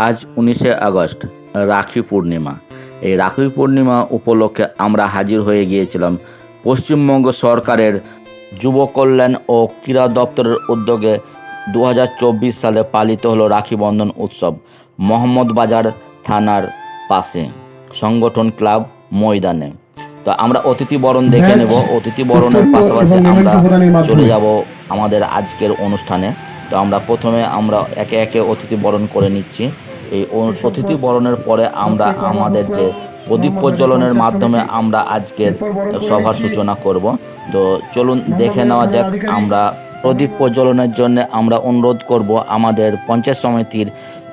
আজ 19শে আগস্ট, রাখি পূর্ণিমা। এই রাখি পূর্ণিমা উপলক্ষে আমরা হাজির হয়ে গিয়েছিলাম পশ্চিমবঙ্গ সরকারের যুব কল্যাণ ও ক্রীড়া দপ্তরের উদ্যোগে 2024 সালে পালিত হলো রাখি বন্ধন উৎসব মোহাম্মদবাজার থানার পাশে সংগঠন ক্লাব ময়দানে। তো আমরা অতিথি বরণ দেখে নেব। অতিথি বরণের পাশাপাশি আমরা চলে যাব আমাদের আজকের অনুষ্ঠানে। তো আমরা প্রথমে একে একে অতিথি বরণ করে নিচ্ছি। এই অতিথি বরণের পরে আমরা আমাদের যে প্রদীপ প্রজ্বলনের মাধ্যমে আমরা আজকের সভার সূচনা করব। তো চলুন দেখে নেওয়া যাক। আমরা প্রদীপ প্রজ্বলনের জন্য আমরা অনুরোধ করব আমাদের পঞ্চায়েত সমিতির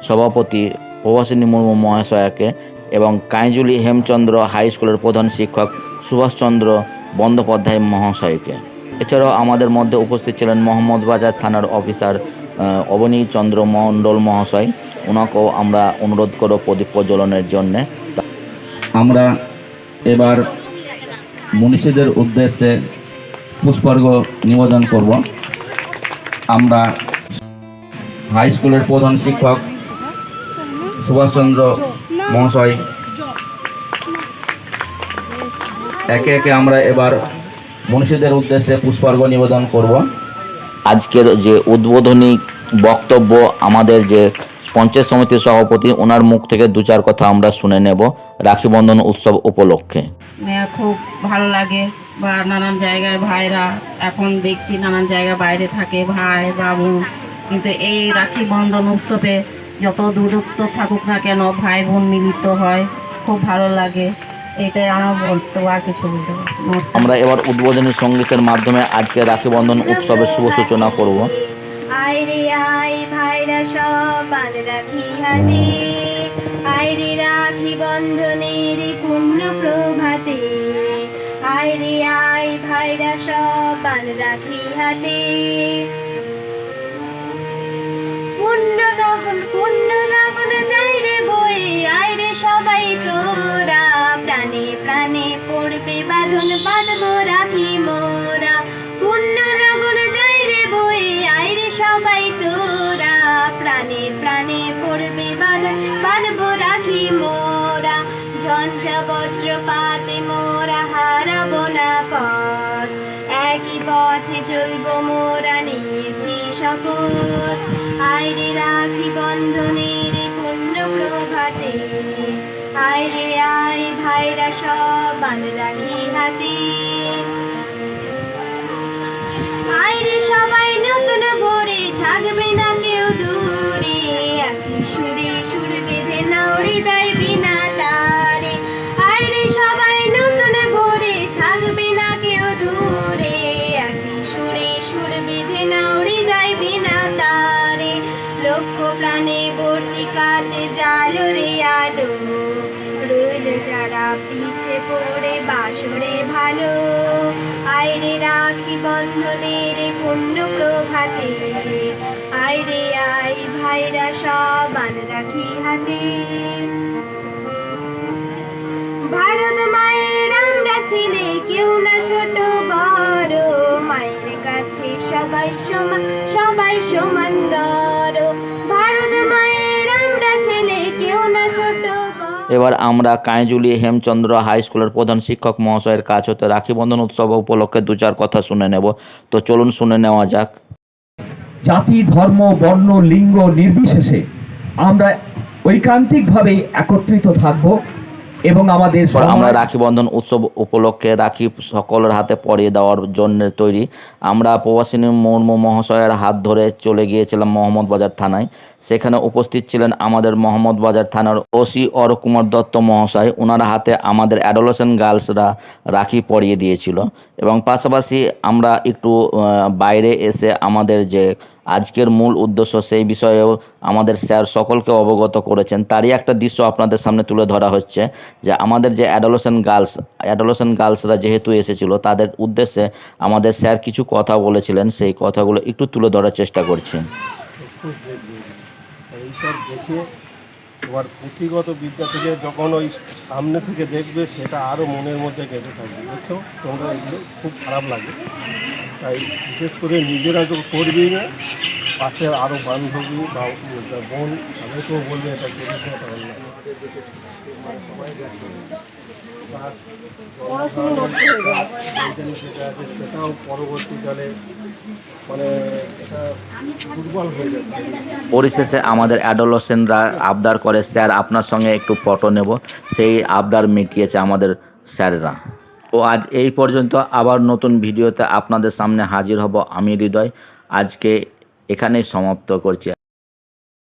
সভাপতি প্রভাসিনী মুর্মু মহাশয়াকে এবং কাইজুলি হেমচন্দ্র হাই স্কুলের প্রধান শিক্ষক সুভাষচন্দ্র বন্দ্যোপাধ্যায় মহাশয়কে। এছাড়াও আমাদের মধ্যে উপস্থিত ছিলেন মোহাম্মদবাজার থানার অফিসার অবনী চন্দ্র মণ্ডল মহাশয়। ওনাকেও আমরা অনুরোধ করব প্রদীপ প্রজ্বলনের জন্যে। আমরা এবার মনীষীদের উদ্দেশ্যে পুষ্পার্ঘ নিবেদন করব। আমরা হাই স্কুলের প্রধান শিক্ষক সুভাষচন্দ্র মহাশয় একে একে আমরা এবার মনীষীদের উদ্দেশ্যে পুষ্পার্ঘ নিবেদন করব। আজকের যে উদ্বোধনী বক্তব্য আমাদের যে পঞ্চায়েত সমিতির সভাপতি, ওনার মুখ থেকে দু চার কথা আমরা শুনে নেব রাখি বন্ধন উৎসব উপলক্ষে। খুব ভালো লাগে। বা নানান জায়গায় ভাইরা এখন দেখছি নানান জায়গায় বাইরে থাকে ভাই বাবু, কিন্তু এই রাখি বন্ধন উৎসবে যত দূরত্ব থাকুক না কেন ভাই বোন মিলিত হয়, খুব ভালো লাগে। এটাই আমার বলতে, আর কিছু বলতে পারি। আমরা এবার উদ্বোধনী সঙ্গীতের মাধ্যমে আজকে রাখি বন্ধন উৎসবের শুভ সূচনা করব। আয় রে আয় ভাইরা সব আন রাখি হাতে, আয় রে রাখি বন্ধনের পূর্ণ প্রভাতে, আয় রে আয় ভাইরা সব আন রাখি হাতে। পূর্ণ লগন যাই রে বই, আয় রে সবাই তোরা, প্রাণে প্রাণে পড়বে বাঁধন বাঁধবো রাখি মোরা। পূর্ণ লগন যাই রে বই, আয় রে সবাই তোরা, প্রাণে প্রাণে পড়বে বাঁধন বাঁধবো রাখি মোরা। ঝঞ্ঝা বজ্রপাতে মোরা হারাবো না পথ, একই পথে চলবো মোরা নিয়েছি শপথ। আয় রে রাখি বন্ধনের পূর্ণ প্রভাতে, আয় রে আয় ভাইরা সব আন রাখি হাতে। আয় রে সবাই নতুন ভোরে, থাকবে না কেউ দূরে, একই সুরে সুর বেঁধে নাও হৃদয় বিনা তারে। আয় রে সবাই নতুন ভোরে, থাকবে না কেউ দূরে, একই সুরে সুর বেঁধে নাও হৃদয় বিনা তারে। লক্ষ প্রাণে ভর্তি কাটে জালো রে আলো, রইল যারা পিছে পড়ে বাসরে ভালো। আয় রে রাখি বন্ধনের পূর্ণ প্রভাতে, আয় রে আয় ভাইরা সব আন রাখি হাতে। ভারত মায়ের আমরা ছেলে, কেউ না ছোট বড়, মায়ের কাছে সবাই সমান, সবাই সমান দর। ভারত মায়ের আমরা ছেলে, কেউ না ছোট বড়। এবার আমরা কাইজুলি হেমচন্দ্র হাই স্কুলের প্রধান শিক্ষক মহাশয়ের কাছ হতে রাখি বন্ধন উৎসব উপলক্ষে দু চার কথা শুনে নেব। তো চলুন শুনে নেওয়া যাক। জাতি ধর্ম বর্ণ লিঙ্গ নির্বিশেষে আমরা ঐকান্তিকভাবে একত্রিত থাকব এবং আমাদের আমরা রাখি বন্ধন উৎসব উপলক্ষে রাখি সকলের হাতে পরিয়ে দেওয়ার জন্য তৈরি। আমরা প্রভাসিনী মুর্মু মহাশয়ের হাত ধরে চলে গিয়েছিলাম মোহাম্মদবাজার থানায়। সেখানে উপস্থিত ছিলেন আমাদের মোহাম্মদবাজার থানার ওসি অর কুমার দত্ত মহাশয়। ওনার হাতে আমাদের অ্যাডোলেসেন্ট গার্লসরা রাখি পরিয়ে দিয়েছিল এবং পাশাপাশি আমরা একটু বাইরে এসে আমাদের যে আজকের মূল উদ্দেশ্য সেই বিষয়েও আমাদের স্যার সকলকে অবগত করেছেন। তারই একটা দৃশ্য আপনাদের সামনে তুলে ধরা হচ্ছে যে আমাদের যে অ্যাডোলেসেন্ট গার্লসরা যেহেতু এসেছিল তাদের উদ্দেশ্যে আমাদের স্যার কিছু কথা বলেছিলেন, সেই কথাগুলো একটু তুলে ধরার চেষ্টা করছি। এইসব দেখে তোমার পুঁথিগত বিদ্যা থেকে যখন ওই সামনে থেকে দেখবে সেটা আরও মনের মধ্যে গেঁথে থাকবে। বুঝছো, তোমরা এগুলো খুব খারাপ লাগে, তাই বিশেষ করে নিজেরা তো করবেই না, পাশের আরও বান্ধবী বা বোন তাদেরকেও বলবে এটা করিস না, এটা অন্যায়। সবাই দেখে। যেটা আছে সেটাও পরবর্তীকালে মানে এটা দুর্বল হয়ে যাচ্ছে। পরিশেষে আমাদের অ্যাডোলসেন্টরা আবদার করে, স্যার আপনার সঙ্গে একটু ফটো নেব। সেই আবদার মিটিয়েছে আমাদের স্যাররা। তো আজ এই পর্যন্ত, আবার নতুন ভিডিওতে আপনাদের সামনে হাজির হব আমি হৃদয়। আজকে এখানেই সমাপ্ত করছি।